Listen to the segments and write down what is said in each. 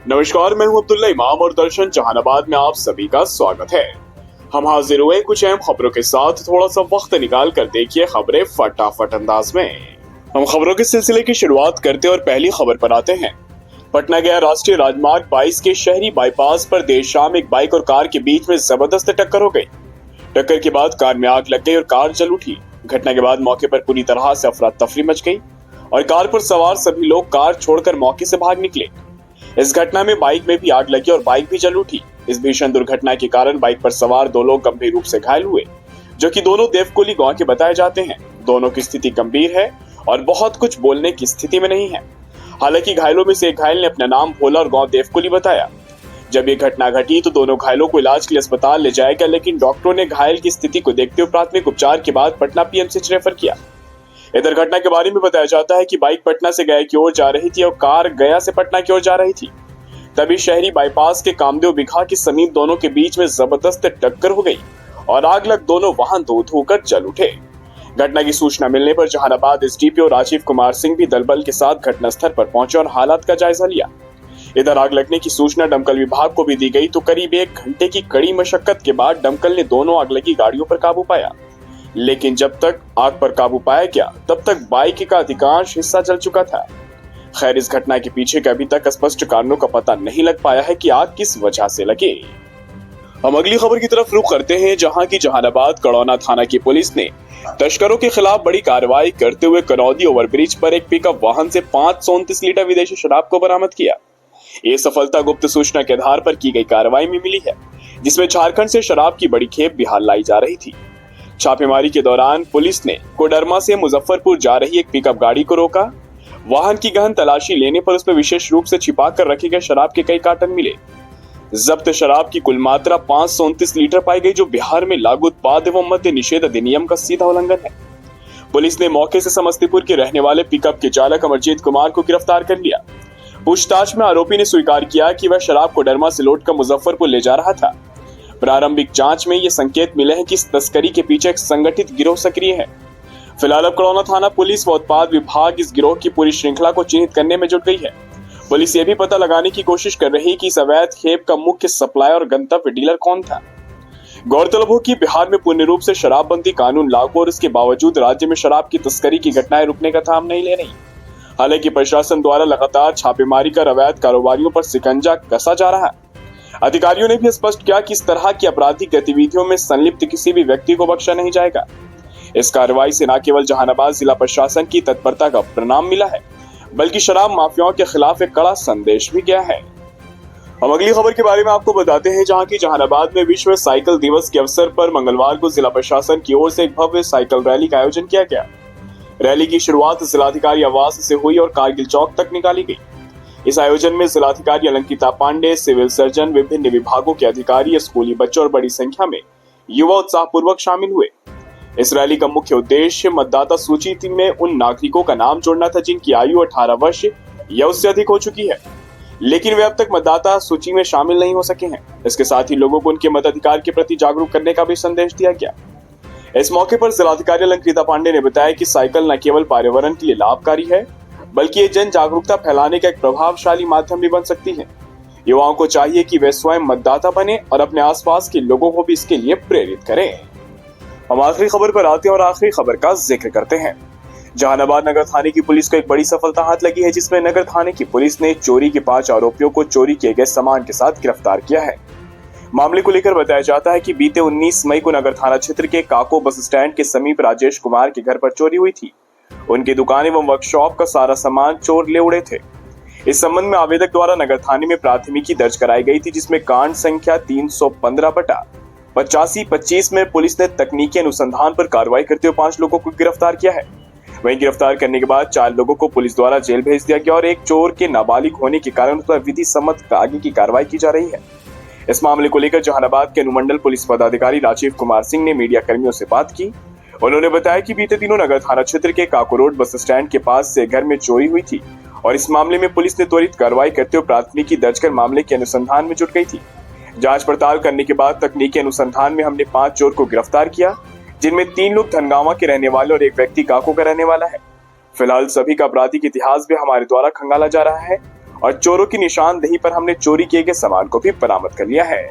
नमस्कार, मैं हूं अब्दुल्ला इमाम और दर्शन जहानाबाद में आप सभी का स्वागत है। हम हाजिर हुए कुछ अहम खबरों के साथ। थोड़ा सा वक्त निकाल कर देखिए खबरें फटाफट अंदाज में। हम खबरों के सिलसिले की शुरुआत करते और पहली खबर पर आते हैं। पटना गया राष्ट्रीय राजमार्ग 22 के शहरी बाईपास पर देर शाम एक बाइक और कार के बीच में जबरदस्त टक्कर हो गई। टक्कर के बाद कार में आग लग गई और कार जल उठी। घटना के बाद मौके पर पूरी तरह से अफरा तफरी मच गई और कार पर सवार सभी लोग कार छोड़कर मौके से भाग निकले। इस घटना में बाइक में भी आग लगी और बाइक भी जल उठी। इस भीषण दुर्घटना के कारण बाइक पर सवार 2 लोग गंभीर रूप से घायल हुए, जो कि दोनों देवकुली गांव के बताए जाते हैं। दोनों की स्थिति गंभीर है और बहुत कुछ बोलने की स्थिति में नहीं है। हालांकि घायलों में से एक घायल ने अपना नाम भोला और गांव देवकुली बताया। जब ये घटना घटी तो दोनों घायलों को इलाज के लिए अस्पताल ले जाया गया, लेकिन डॉक्टरों ने घायल की स्थिति को देखते हुए प्राथमिक उपचार के बाद पटना पीएमसीएच रेफर किया। इधर घटना के बारे में बताया जाता है कि बाइक पटना से गया की ओर जा रही थी और कार गया से पटना की ओर जा रही थी। तभी शहरी बाईपास के कामदेव बिघा के समीप दोनों के बीच में जबरदस्त टक्कर हो गई और आग लग दोनों वाहन धो धोकर जल उठे। घटना की सूचना मिलने पर जहानाबाद एसडीपीओ राजीव कुमार सिंह भी दलबल के साथ घटनास्थल पर पहुंचे और हालात का जायजा लिया। इधर आग लगने की सूचना दमकल विभाग को भी दी गई तो करीब 1 घंटे की कड़ी मशक्कत के बाद दमकल ने दोनों आग लगी गाड़ियों पर काबू पाया। लेकिन जब तक आग पर काबू पाया गया तब तक बाइक का अधिकांश हिस्सा जल चुका था। खैर, इस घटना के पीछे के अभी तक स्पष्ट कारणों का पता नहीं लग पाया है कि आग किस वजह से लगी। हम अगली खबर की तरफ रुख करते हैं, जहां की जहानाबाद कड़ौना थाना की पुलिस ने तस्करों के खिलाफ बड़ी कार्रवाई करते हुए कनौदी ओवरब्रिज पर एक पिकअप वाहन से 539 लीटर विदेशी शराब को बरामद किया। ये सफलता गुप्त सूचना के आधार पर की गई कार्रवाई में मिली है, जिसमें झारखंड से शराब की बड़ी खेप बिहार लाई जा रही थी। छापेमारी के दौरान पुलिस ने कोडरमा से मुजफ्फरपुर जा रही एक पिकअप गाड़ी को रोका। वाहन की गहन तलाशी लेने पर उसमें विशेष रूप से छिपा कर रखे गए शराब के कई कार्टन मिले। जब्त शराब की कुल मात्रा 529 लीटर पाई गई, जो बिहार में लागू उत्पाद एवं मद्य निषेध अधिनियम का सीधा उल्लंघन है। पुलिस ने मौके से समस्तीपुर के रहने वाले पिकअप के चालक अमरजीत कुमार को गिरफ्तार कर लिया। पूछताछ में आरोपी ने स्वीकार किया कि वह शराब कोडरमा से लौटकर मुजफ्फरपुर ले जा रहा था। प्रारंभिक जांच में ये संकेत मिले हैं कि इस तस्करी के पीछे एक संगठित गिरोह सक्रिय है। फिलहाल अब कड़ौना थाना पुलिस व उत्पाद विभाग इस गिरोह की पूरी श्रृंखला को चिन्हित करने में जुट गई है। पुलिस ये भी पता लगाने की कोशिश कर रही है कि इस अवैध खेप का मुख्य सप्लायर और गंतव्य डीलर कौन था। गौरतलब हो कि बिहार में पूर्ण रूप से शराबबंदी कानून लागू और इसके बावजूद राज्य में शराब की तस्करी की घटनाएं रुकने का थाम नहीं ले रही। हालांकि प्रशासन द्वारा लगातार छापेमारी कर अवैध कारोबारियों पर शिकंजा कसा जा रहा है। अधिकारियों ने भी स्पष्ट किया कि इस तरह की आपराधिक गतिविधियों में संलिप्त किसी भी व्यक्ति को बख्शा नहीं जाएगा। इस कार्रवाई से न केवल जहानाबाद जिला प्रशासन की तत्परता का परिणाम मिला है, बल्कि शराब माफियाओं के खिलाफ एक कड़ा संदेश भी गया है। हम अगली खबर के बारे में आपको बताते हैं, जहां की जहानाबाद में विश्व साइकिल दिवस के अवसर पर मंगलवार को जिला प्रशासन की ओर से एक भव्य साइकिल रैली का आयोजन किया गया। रैली की शुरुआत जिलाधिकारी आवास से हुई और कारगिल चौक तक निकाली गई। इस आयोजन में जिलाधिकारी अलंकिता पांडे, सिविल सर्जन, विभिन्न विभागों के अधिकारी, स्कूली बच्चों और बड़ी संख्या में युवा उत्साहपूर्वक शामिल हुए। इस रैली का मुख्य उद्देश्य मतदाता सूची में उन नागरिकों का नाम जोड़ना था जिनकी आयु 18 वर्ष या उससे अधिक हो चुकी है, लेकिन वे अब तक मतदाता सूची में शामिल नहीं हो सके हैं। इसके साथ ही लोगों को उनके मताधिकार के प्रति जागरूक करने का भी संदेश दिया गया। इस मौके पर जिलाधिकारी अलंकृता पांडे ने बताया कि साइकिल न केवल पर्यावरण के लिए लाभकारी है, बल्कि ये जन जागरूकता फैलाने का एक प्रभावशाली माध्यम भी बन सकती है। युवाओं को चाहिए कि वे स्वयं मतदाता बने और अपने आसपास के लोगों को भी इसके लिए प्रेरित करें। हम आखिरी खबर पर आते हैं और आखिरी खबर का जिक्र करते हैं। जहानाबाद नगर थाने की पुलिस को एक बड़ी सफलता हाथ लगी है, जिसमें नगर थाने की पुलिस ने चोरी के 5 आरोपियों को चोरी किए गए सामान के साथ गिरफ्तार किया है। मामले को लेकर बताया जाता है कि बीते 19 मई को नगर थाना क्षेत्र के काको बस स्टैंड के समीप राजेश कुमार के घर पर चोरी हुई थी। उनकी दुकान एवं वर्कशॉप का सारा सामान चोर ले उड़े थे। इस संबंध में आवेदक द्वारा नगर थाने में प्राथमिकी दर्ज कराई गई थी, जिसमें कांड संख्या 315/85-25 में पुलिस ने तकनीकी अनुसंधान पर कार्रवाई करते हुए 5 लोगों को गिरफ्तार किया है। वहीं गिरफ्तार करने के बाद 4 लोगों को पुलिस द्वारा जेल भेज दिया गया और एक चोर के नाबालिग होने के कारण उस पर विधि सम्मत आगे की कार्रवाई की जा रही है। इस मामले को लेकर जहानाबाद के अनुमंडल पुलिस पदाधिकारी राजीव कुमार सिंह ने मीडिया कर्मियों से बात की। उन्होंने बताया कि बीते दिनों नगर थाना क्षेत्र के काको रोड बस स्टैंड के पास से घर में चोरी हुई थी और इस मामले में पुलिस ने त्वरित कार्रवाई करते हुए प्राथमिकी दर्ज कर मामले के अनुसंधान में जुट गई थी। जांच पड़ताल करने के बाद तकनीकी अनुसंधान में हमने 5 चोर को गिरफ्तार किया, जिनमें 3 लोग धनगांवा के रहने वाले और एक व्यक्ति काको का रहने वाला है। फिलहाल सभी का आपराधिक इतिहास भी हमारे द्वारा खंगाला जा रहा है और चोरों की निशानदेही पर हमने चोरी किए गए सामान को भी बरामद कर लिया है।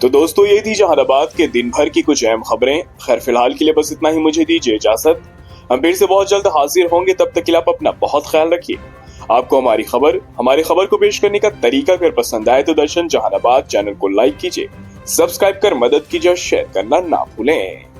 तो दोस्तों, ये थी जहानाबाद के दिन भर की कुछ अहम खबरें। खैर, फिलहाल के लिए बस इतना ही। मुझे दीजिए इजाजत। हम फिर से बहुत जल्द हाजिर होंगे। तब तक के लिए आप अपना बहुत ख्याल रखिए। आपको हमारी खबर को पेश करने का तरीका अगर पसंद आए तो दर्शन जहानाबाद चैनल को लाइक कीजिए, सब्सक्राइब कर मदद कीजिए और शेयर करना ना भूलें।